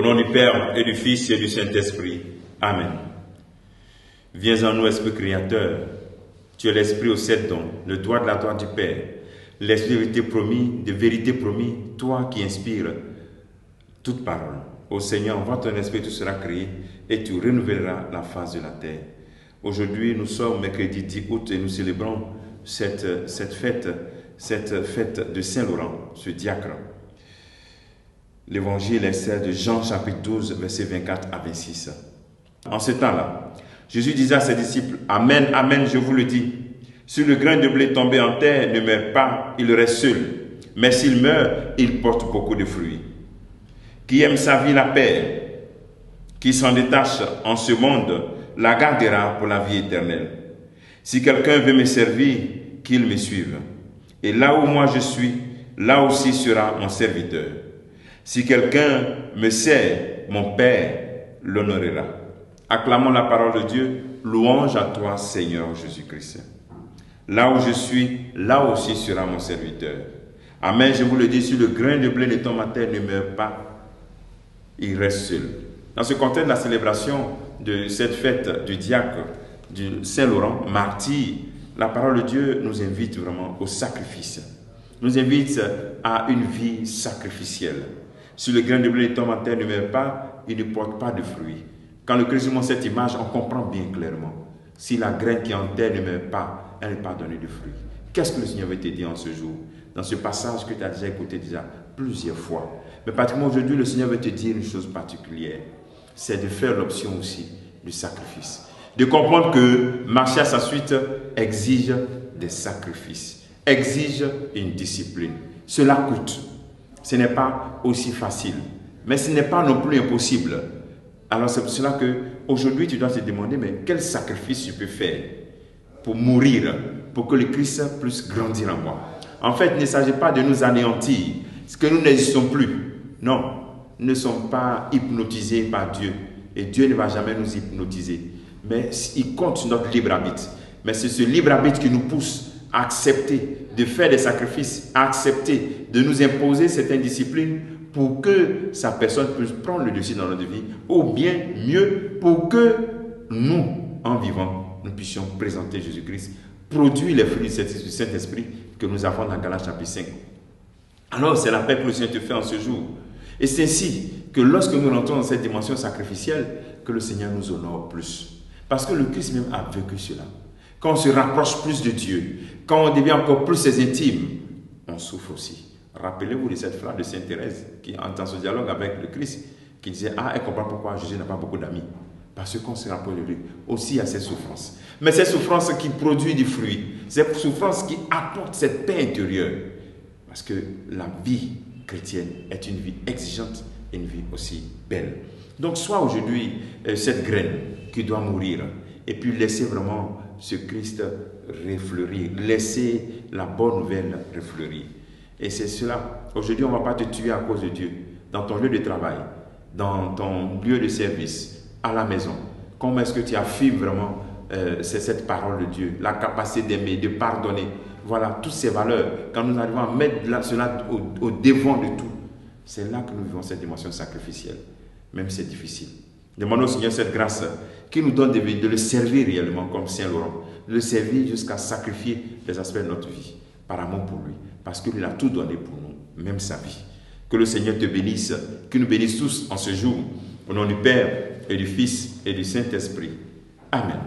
nom du Père et du Fils et du Saint-Esprit. Amen. Viens en nous, Esprit Créateur. Tu es l'Esprit aux 7 dons, le doigt de la droite du Père, l'Esprit de vérité promis, toi qui inspires toute parole. Ô Seigneur, envoie ton Esprit, tout sera créé et tu renouvelleras la face de la terre. Aujourd'hui, nous sommes mercredi 10 août et nous célébrons cette fête de Saint-Laurent, ce diacre. L'évangile est celle de Jean chapitre 12, versets 24 à 26. En ce temps-là, Jésus disait à ses disciples, « Amen, Amen, je vous le dis, si le grain de blé tombé en terre ne meurt pas, il reste seul. Mais s'il meurt, il porte beaucoup de fruits. Qui aime sa vie la perd, qui s'en détache en ce monde, la gardera pour la vie éternelle. Si quelqu'un veut me servir, qu'il me suive. Et là où moi je suis, là aussi sera mon serviteur. Si quelqu'un me sert, mon Père l'honorera. » Acclamons la parole de Dieu. Louange à toi, Seigneur Jésus-Christ. Là où je suis, là aussi sera mon serviteur. Amen, je vous le dis, si le grain de blé de tombe à terre ne meurt pas, il reste seul. Dans ce contexte de la célébration de cette fête du diacre, du Saint-Laurent, martyr, la parole de Dieu nous invite vraiment au sacrifice. Nous invite à une vie sacrificielle. Si le grain de blé de tombe à terre ne meurt pas, il ne porte pas de fruits. Quand le Christ montre cette image, on comprend bien clairement. Si la graine qui est en terre ne meurt pas, elle n'est pas donnée de fruits. Qu'est-ce que le Seigneur veut te dire en ce jour? Dans ce passage que tu as déjà écouté déjà plusieurs fois. Mais pratiquement aujourd'hui, le Seigneur veut te dire une chose particulière. C'est de faire l'option aussi du sacrifice. De comprendre que marcher à sa suite exige des sacrifices, exige une discipline. Cela coûte. Ce n'est pas aussi facile. Mais ce n'est pas non plus impossible. Alors c'est pour cela qu'aujourd'hui tu dois te demander, mais quel sacrifice tu peux faire pour mourir, pour que le Christ puisse grandir en moi. En fait, il ne s'agit pas de nous anéantir, parce que nous n'existons plus. Non, nous ne sommes pas hypnotisés par Dieu. Et Dieu ne va jamais nous hypnotiser. Mais il compte sur notre libre arbitre. Mais c'est ce libre arbitre qui nous pousse à accepter de faire des sacrifices, à accepter de nous imposer certaines disciplines pour que sa personne puisse prendre le dessus dans notre vie, ou bien mieux, pour que nous, en vivant, nous puissions présenter Jésus-Christ, produire les fruits du Saint-Esprit que nous avons dans Galates chapitre 5. Alors c'est la paix que le Seigneur te fait en ce jour. Et c'est ainsi que lorsque nous rentrons dans cette dimension sacrificielle, que le Seigneur nous honore plus. Parce que le Christ même a vécu cela. Quand on se rapproche plus de Dieu, quand on devient encore plus ses intimes, on souffre aussi. Rappelez-vous de cette phrase de Sainte Thérèse qui, dans ce dialogue avec le Christ, qui disait « Ah, elle comprend pourquoi Jésus n'a pas beaucoup d'amis. Parce qu'on se rapproche de lui. Aussi, il y a cette souffrance. Mais cette souffrance qui produit du fruit. Cette souffrance qui apporte cette paix intérieure. Parce que la vie chrétienne est une vie exigeante et une vie aussi belle. Donc, soit aujourd'hui cette graine qui doit mourir et puis laisser vraiment ce Christ refleurir. Laisser la bonne nouvelle refleurir. Et c'est cela. Aujourd'hui, on ne va pas te tuer à cause de Dieu. Dans ton lieu de travail, dans ton lieu de service, à la maison. Comment est-ce que tu affirmes vraiment cette parole de Dieu, la capacité d'aimer, de pardonner. Voilà, toutes ces valeurs. Quand nous arrivons à mettre cela au devant de tout, c'est là que nous vivons cette dimension sacrificielle. Même si c'est difficile. Demandons au Seigneur cette grâce qui nous donne de le servir réellement comme Saint-Laurent. De le servir jusqu'à sacrifier les aspects de notre vie. Par amour pour lui. Parce qu'il a tout donné pour nous, même sa vie. Que le Seigneur te bénisse, qu'il nous bénisse tous en ce jour. Au nom du Père et du Fils et du Saint-Esprit. Amen.